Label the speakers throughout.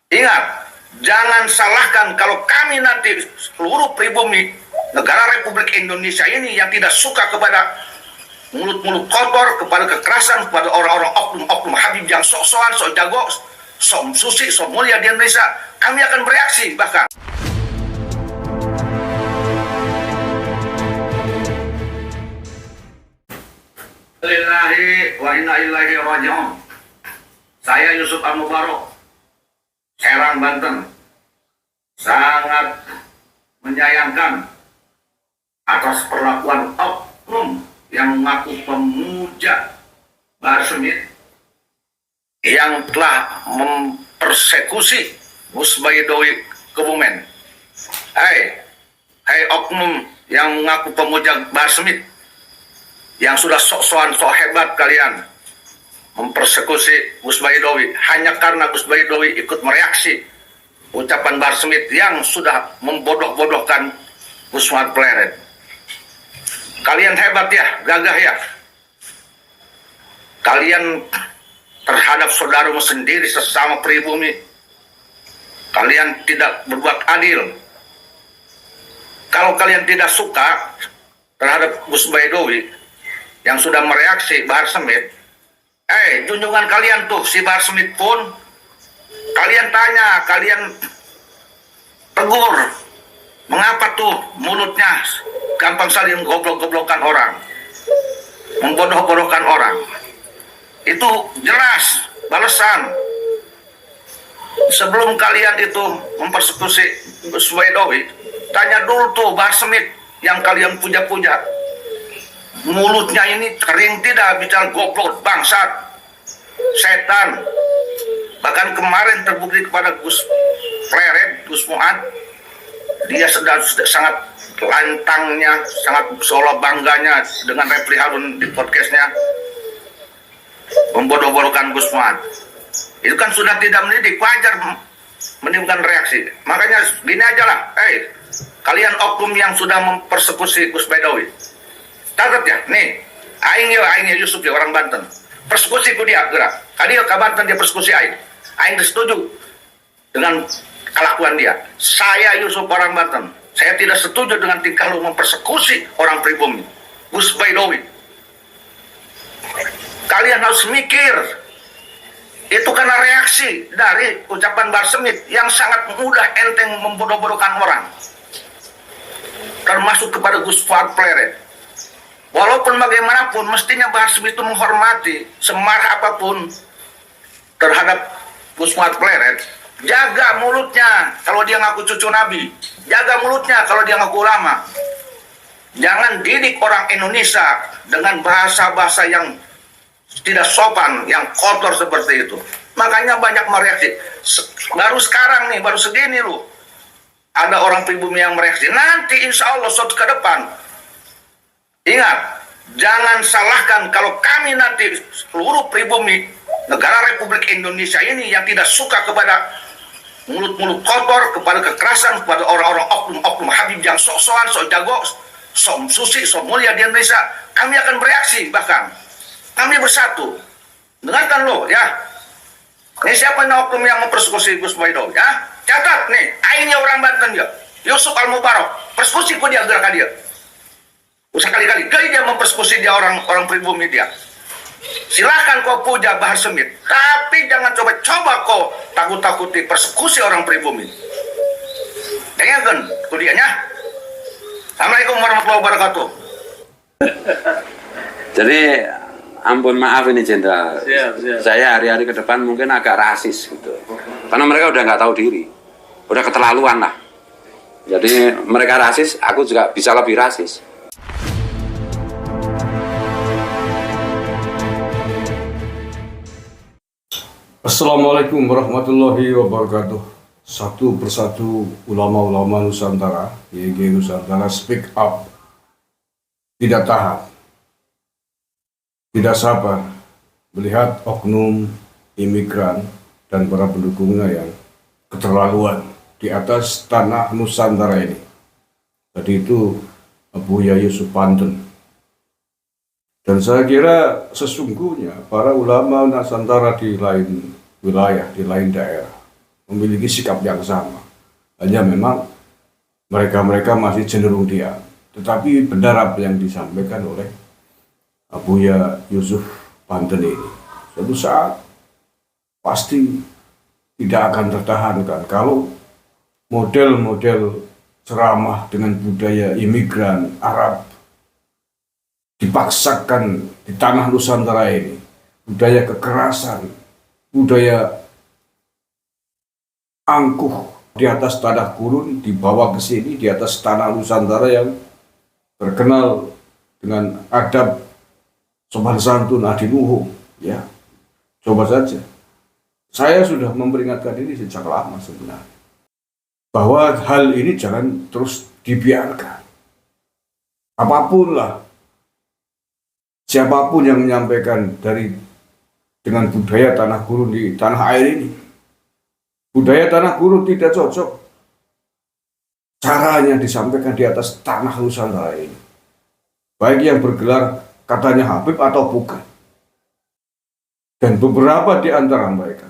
Speaker 1: Ingat, jangan salahkan kalau kami nanti seluruh pribumi negara Republik Indonesia ini yang tidak suka kepada mulut-mulut kotor, kepada kekerasan, kepada orang-orang oknum-oknum Habib yang sok-sokan, sok jago, sok suci, sok mulia di Indonesia, kami akan bereaksi bahkan. Lillahi wa inna ilaihi raji'un. Saya Yusuf Al-Mubarok, Serang, Banten, sangat menyayangkan atas perlakuan oknum yang mengaku pemuja Bahar Smith yang telah mempersekusi Gus Baidlawi Kebumen. Hai oknum yang mengaku pemuja Bahar Smith, yang sudah sok-sokan sok hebat kalian mempersekusi Gus Baidlawi hanya karena Gus Baidlawi ikut mereaksi ucapan Bahar Smith yang sudah membodoh-bodohkan Gus Muhammad Pleret. Kalian hebat ya, gagah ya. Kalian terhadap saudaramu sendiri sesama pribumi, kalian tidak berbuat adil. Kalau kalian tidak suka terhadap Gus Baidlawi yang sudah mereaksi Bahar Smith, junjungan kalian tuh si Bahar Smith pun kalian tanya, kalian tegur, mengapa tuh mulutnya gampang saling goblok-goblokan orang, membodoh-bodohkan orang. Itu jelas balasan. Sebelum kalian itu mempersekusi Gus Baidlawi, tanya dulu tuh Bahar Smith yang kalian puja-puja, mulutnya ini kering tidak, bicara goblok, bangsat, setan. Bahkan kemarin terbukti kepada Gus Pleret, Gus Muhammad, dia sudah sangat lantangnya, sangat seolah bangganya dengan Refli Harun di podcastnya membodoh-bodohkan Gus Muhammad. Itu kan sudah tidak mendidik, wajar menimbulkan reaksi. Makanya gini aja lah, kalian oknum yang sudah mempersekusi Gus Baidlawi, catat ya, nih, aing Yusuf ya, orang Banten, persekusi ku dia gerak. Kali ke Banten dia persekusi aing setuju dengan kelakuan dia. Saya Yusuf orang Banten, saya tidak setuju dengan tingkah lu mempersekusi orang pribumi Gus Baidlawi. Kalian harus mikir, itu karena reaksi dari ucapan Bahar Smith yang sangat mudah enteng membodoh-bodohkan orang, termasuk kepada Gus Fuad Pleret. Walaupun bagaimanapun mestinya Bahar Smith itu menghormati semarah apapun terhadap Gus Muhammad Pleret. Jaga mulutnya kalau dia ngaku cucu Nabi, jaga mulutnya kalau dia ngaku ulama. Jangan didik orang Indonesia dengan bahasa-bahasa yang tidak sopan, yang kotor seperti itu. Makanya banyak mereaksi. Baru sekarang nih, baru segini lu, ada orang pribumi yang mereaksi. Nanti insya Allah suatu ke depan, ingat, jangan salahkan kalau kami nanti seluruh pribumi negara Republik Indonesia ini yang tidak suka kepada mulut-mulut kotor, kepada kekerasan, kepada orang-orang oknum-oknum Habib yang sok-sokan, sok jago, sok suci, sok mulia di Indonesia, kami akan bereaksi bahkan. Kami bersatu. Dengarkan lo ya. Ini siapa nih oknum yang mempersekusi Gus Baidlawi ya? Catat nih, aingnya orang Banten dia, Yusuf Al-Mubarok, persekusi ku dia gerakan dia. Usah kali-kali dia mempersekusi dia orang pribumi dia. Silahkan kau puja Bahar Smith, tapi jangan coba-coba kau takut-takuti persekusi orang pribumi. Dengarkan kudianya. Assalamualaikum warahmatullahi wabarakatuh.
Speaker 2: Jadi ampun maaf ini Jenderal,
Speaker 3: siap.
Speaker 2: Saya hari-hari ke depan mungkin agak rasis gitu, karena mereka udah nggak tahu diri, udah keterlaluan lah. Jadi mereka rasis, aku juga bisa lebih rasis.
Speaker 4: Assalamualaikum warahmatullahi wabarakatuh. Satu persatu ulama-ulama Nusantara, YG Nusantara speak up, tidak tahan, tidak sabar melihat oknum imigran dan para pendukungnya yang keterlaluan di atas tanah Nusantara ini. Tadi itu Buya Yusuf Banten. Dan saya kira sesungguhnya para ulama Nusantara di lain wilayah, di lain daerah, memiliki sikap yang sama. Hanya memang mereka masih cenderung diam. Tetapi benar apa yang disampaikan oleh Buya Yusuf Banten ini. Suatu saat pasti tidak akan tertahankan kalau model-model ceramah dengan budaya imigran Arab dipaksakan di tanah Nusantara ini. Budaya kekerasan, budaya angkuh di atas tanah gurun dibawa ke sini di atas tanah Nusantara yang terkenal dengan adab sopan santun adiluhung, ya. Coba saja. Saya sudah memperingatkan ini sejak lama sebenarnya. Bahwa hal ini jangan terus dibiarkan. Apapun lah, siapapun yang menyampaikan dengan budaya tanah gurun di tanah air ini, budaya tanah gurun tidak cocok caranya disampaikan di atas tanah Nusantara ini. Baik yang bergelar katanya Habib atau bukan. Dan beberapa di antara mereka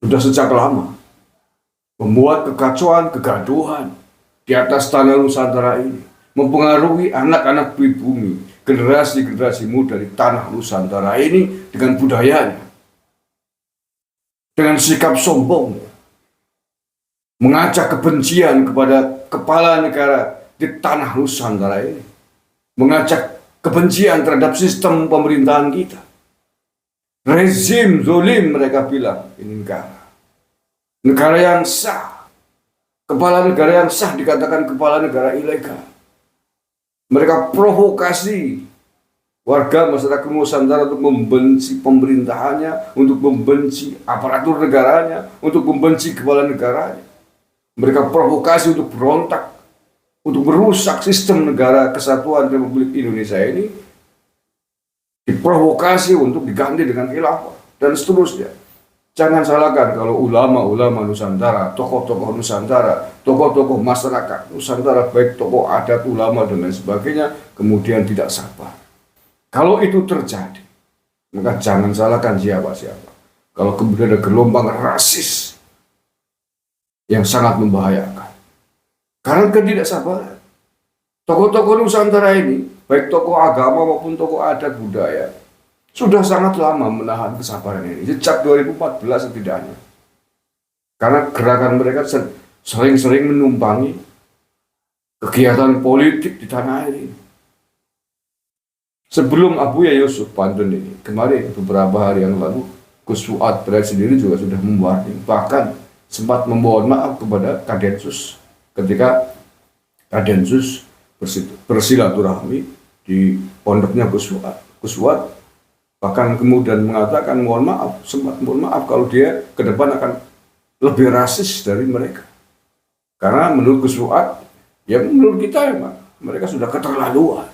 Speaker 4: sudah sejak lama membuat kekacauan, kegaduhan di atas tanah Nusantara ini, mempengaruhi anak-anak pribumi, generasi-generasi muda di tanah Nusantara ini dengan budayanya, dengan sikap sombong, mengajak kebencian kepada kepala negara di tanah Nusantara ini, mengajak kebencian terhadap sistem pemerintahan kita. Rezim zolim mereka bilang ini negara yang sah. Kepala negara yang sah dikatakan kepala negara ilegal. Mereka provokasi warga masyarakat Nusantara untuk membenci pemerintahannya, untuk membenci aparatur negaranya, untuk membenci kepala negaranya. Mereka provokasi untuk berontak, untuk merusak sistem negara kesatuan Republik Indonesia ini, diprovokasi untuk diganti dengan khilafah dan seterusnya. Jangan salahkan kalau ulama-ulama Nusantara, tokoh-tokoh Nusantara, tokoh-tokoh masyarakat Nusantara, baik tokoh adat, ulama dan lain sebagainya, kemudian tidak sabar. Kalau itu terjadi, maka jangan salahkan siapa-siapa. Kalau kemudian ada gelombang rasis yang sangat membahayakan. Karena ketidaksabaran. Tokoh-tokoh Nusantara ini, baik tokoh agama maupun tokoh adat budaya, sudah sangat lama menahan kesabaran ini. Sejak 2014 setidaknya. Karena gerakan mereka sering-sering menumpangi kegiatan politik di tanah air ini. Sebelum Buya Yusuf Banten ini, kemarin beberapa hari yang lalu, Gus Fuad sendiri juga sudah memwarning, bahkan sempat memohon maaf kepada Kadensus ketika Kadensus bersilaturahmi di pondoknya Gus Fuad. Gus Fuad bahkan kemudian mengatakan sempat mohon maaf kalau dia ke depan akan lebih rasis dari mereka. Karena menurut Gus Fuad, ya menurut kita emang mereka sudah keterlaluan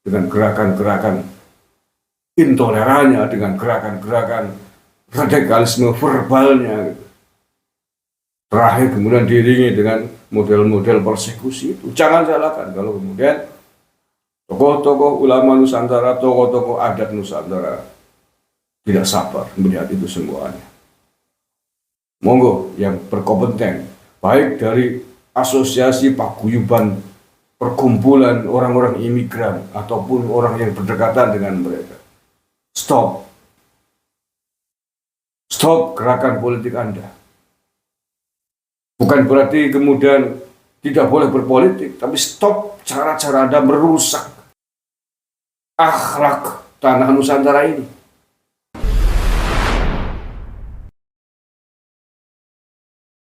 Speaker 4: dengan gerakan-gerakan intolerannya, dengan gerakan-gerakan radikalisme verbalnya. Terakhir kemudian diiringi dengan model-model persekusi itu. Jangan salahkan kalau kemudian tokoh-tokoh ulama Nusantara, tokoh-tokoh adat Nusantara tidak sabar melihat itu semuanya. Monggo yang berkompeten, baik dari asosiasi paguyuban perkumpulan orang-orang imigran ataupun orang yang berdekatan dengan mereka. Stop gerakan politik Anda. Bukan berarti kemudian tidak boleh berpolitik, tapi stop cara-cara Anda merusak akhlak tanah Nusantara ini.